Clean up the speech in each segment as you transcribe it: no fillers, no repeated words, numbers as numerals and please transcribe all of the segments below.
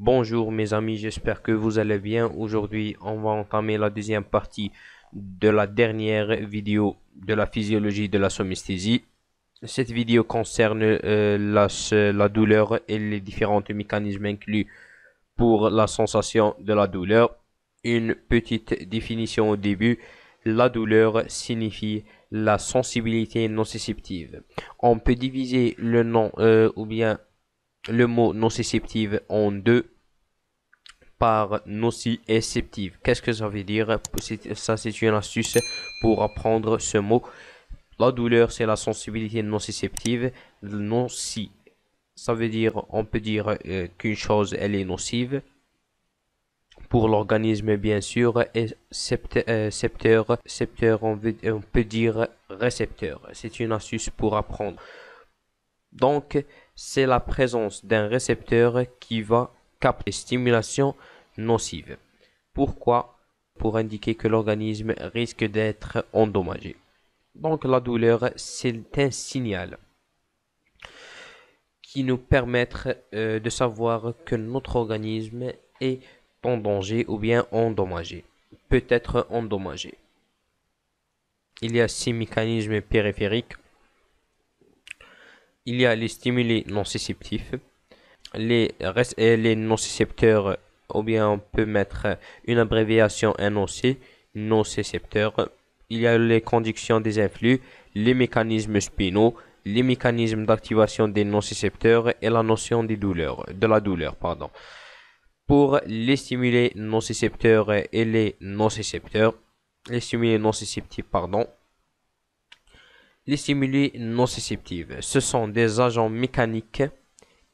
Bonjour mes amis, j'espère que vous allez bien. Aujourd'hui, on va entamer la deuxième partie de la dernière vidéo de la physiologie de la somesthésie. Cette vidéo concerne la douleur et les différents mécanismes inclus pour la sensation de la douleur. Une petite définition au début. La douleur signifie la sensibilité nociceptive. On peut diviser le nom ou bien le mot nociceptive en deux par nociceptive. Qu'est-ce que ça veut dire? Ça, c'est une astuce pour apprendre ce mot. La douleur, c'est la sensibilité nociceptive. Noci, ça veut dire, on peut dire qu'une chose, elle est nocive pour l'organisme, bien sûr, et septeur, on peut dire récepteur. C'est une astuce pour apprendre. Donc, c'est la présence d'un récepteur qui va capter les stimulations nocives. Pourquoi? Pour indiquer que l'organisme risque d'être endommagé. Donc, la douleur, c'est un signal qui nous permet de savoir que notre organisme est en danger ou bien endommagé, peut être endommagé. Il y a 6 mécanismes périphériques. Il y a les stimuli nociceptifs, les nocicepteurs, ou bien on peut mettre une abréviation NOC, nocicepteurs. Il y a les conductions des influx, les mécanismes spinaux, les mécanismes d'activation des nocicepteurs et la notion de la douleur, pardon. Pour les stimuli nocicepteurs et les stimuli nociceptifs, pardon, les stimuli nociceptifs, ce sont des agents mécaniques,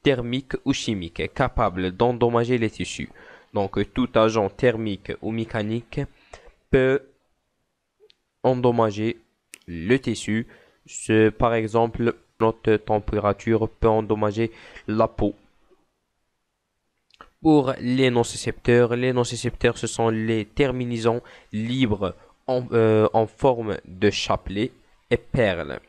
thermiques ou chimiques capables d'endommager les tissus. Donc tout agent thermique ou mécanique peut endommager le tissu. Par exemple, notre température peut endommager la peau. Pour les nocicepteurs, ce sont les terminaisons libres en forme de chapelet et perles.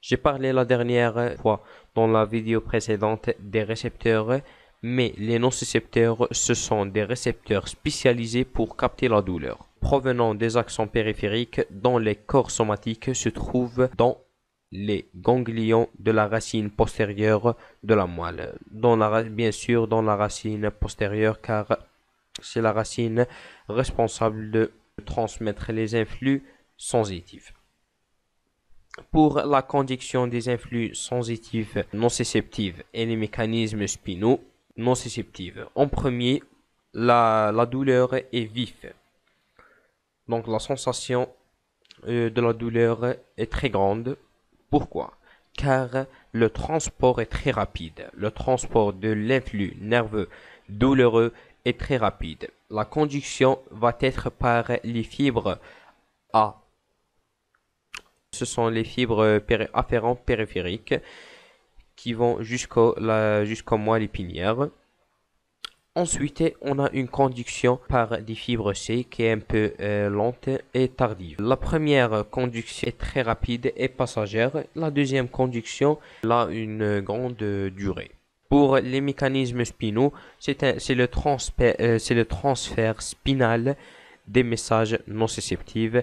J'ai parlé la dernière fois dans la vidéo précédente des récepteurs, mais les nocicepteurs, ce sont des récepteurs spécialisés pour capter la douleur, provenant des axons périphériques dont les corps somatiques se trouvent dans les ganglions de la racine postérieure de la moelle. Bien sûr, dans la racine postérieure, car c'est la racine responsable de transmettre les influx sensitifs. Pour la conduction des influx sensitifs nociceptifs et les mécanismes spinaux nociceptifs. En premier, la douleur est vive. Donc la sensation de la douleur est très grande. Pourquoi? Car le transport est très rapide. Le transport de l'influx nerveux douloureux est très rapide. La conduction va être par les fibres A. Ce sont les fibres afférentes périphériques qui vont jusqu'au moelle épinière. Ensuite, on a une conduction par des fibres C qui est un peu lente et tardive. La première conduction est très rapide et passagère. La deuxième conduction a une grande durée. Pour les mécanismes spinaux, c'est le transfert spinal des messages nociceptifs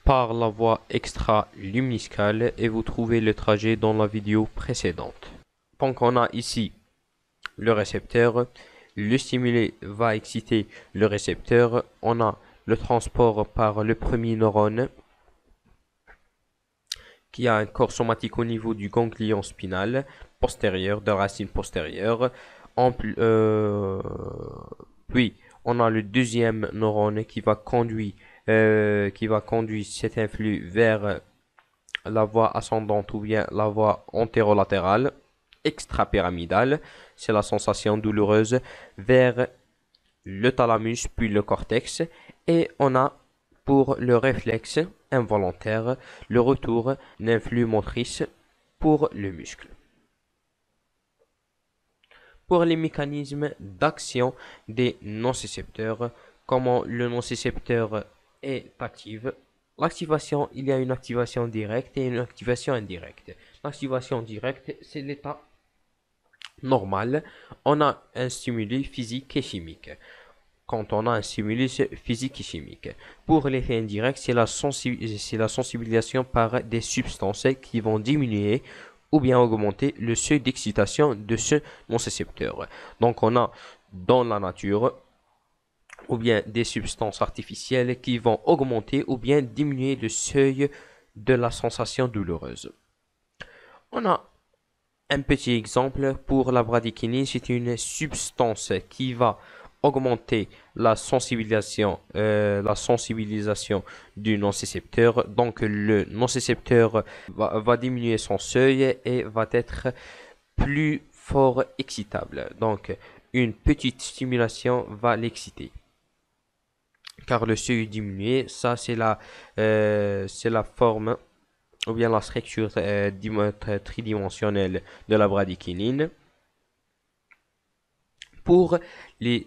par la voie extra-luminiscale et vous trouvez le trajet dans la vidéo précédente. Donc on a ici le récepteur. Le stimulé va exciter le récepteur. On a le transport par le premier neurone qui a un corps somatique au niveau du ganglion spinal postérieur, de racine postérieure. Puis, on a le deuxième neurone qui va conduire cet influx vers la voie ascendante ou bien la voie antérolatérale extrapyramidale, c'est la sensation douloureuse, vers le thalamus puis le cortex, et on a pour le réflexe involontaire le retour d'influx motrice pour le muscle. Pour les mécanismes d'action des nocicepteurs, comment le nocicepteur est actif. L'activation, il y a une activation directe et une activation indirecte. L'activation directe, c'est l'état normal, on a un stimuli physique et chimique. Quand on a un stimulus physique et chimique. Pour l'effet indirect, c'est la sensibilisation par des substances qui vont diminuer ou bien augmenter le seuil d'excitation de ce nocicepteur. Donc on a dans la nature ou bien des substances artificielles qui vont augmenter ou bien diminuer le seuil de la sensation douloureuse. On a un petit exemple pour la bradykinin, c'est une substance qui va augmenter la sensibilisation du nocicepteur. Donc le nocicepteur va diminuer son seuil et va être plus fort excitable. Donc une petite stimulation va l'exciter. Car le seuil diminué, ça c'est la forme ou bien la structure tridimensionnelle de la bradykinin. Pour les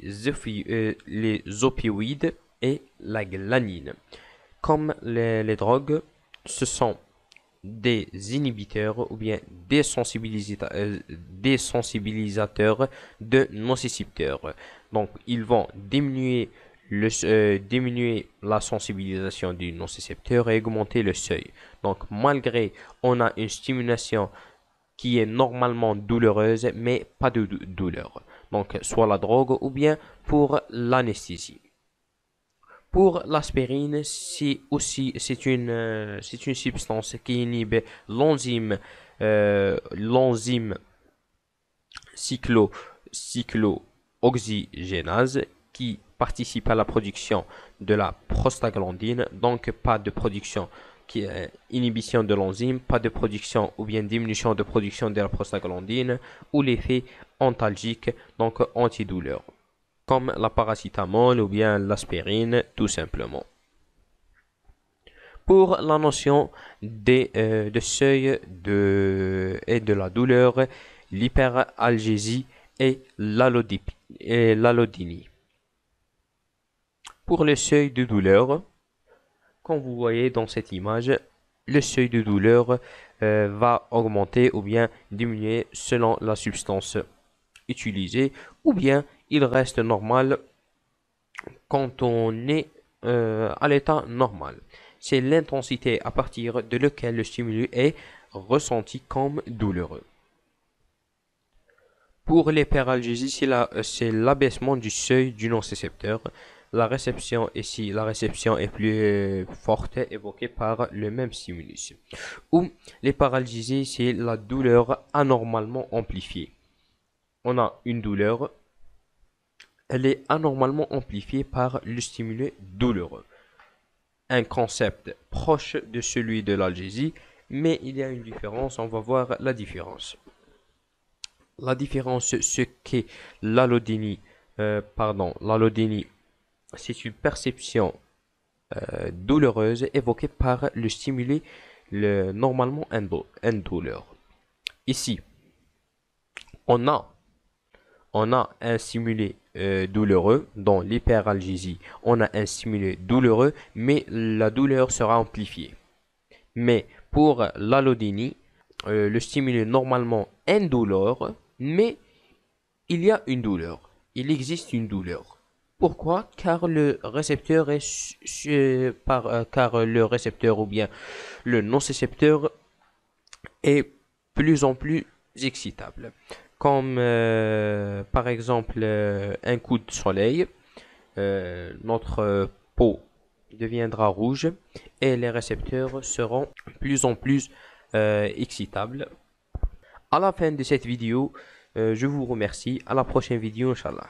opioïdes et la glanine. Comme les drogues, ce sont des inhibiteurs ou bien des sensibilisateurs de nocicepteurs. Donc, ils vont diminuer la sensibilisation du nocicepteur et augmenter le seuil. Donc, malgré on a une stimulation qui est normalement douloureuse, mais pas de douleur. Donc, soit la drogue ou bien pour l'anesthésie. Pour l'aspirine, c'est une substance qui inhibe l'enzyme cyclooxygénase qui participe à la production de la prostaglandine, donc pas de production inhibition de l'enzyme, pas de production ou bien diminution de production de la prostaglandine ou l'effet antalgique, donc antidouleur, comme la paracétamol ou bien l'aspirine tout simplement. Pour la notion de seuil et de la douleur, l'hyperalgésie et l'allodynie. Pour le seuil de douleur, comme vous voyez dans cette image, le seuil de douleur va augmenter ou bien diminuer selon la substance utilisée, ou bien il reste normal quand on est à l'état normal. C'est l'intensité à partir de laquelle le stimulus est ressenti comme douloureux. Pour l'hyperalgésie, c'est l'abaissement du seuil du nocicepteur. La réception ici, la réception est plus forte, évoquée par le même stimulus. Ou l'hyperalgésie, c'est la douleur anormalement amplifiée. On a une douleur, elle est anormalement amplifiée par le stimulus douloureux. Un concept proche de celui de l'algésie, mais il y a une différence, on va voir la différence. La différence, ce qu'est l'allodynie, l'allodynie, c'est une perception douloureuse évoquée par le stimulé normalement indouleur. Ici, on a un stimulé douloureux. Dans l'hyperalgésie, on a un stimulé douloureux, mais la douleur sera amplifiée. Mais pour l'allodynie, le stimulé normalement indolore, mais il y a une douleur. Il existe une douleur. Pourquoi? Car le récepteur ou bien le nocicepteur est plus en plus excitable. Comme par exemple un coup de soleil, notre peau deviendra rouge et les récepteurs seront plus en plus excitables. À la fin de cette vidéo, je vous remercie. À la prochaine vidéo, Inch'Allah.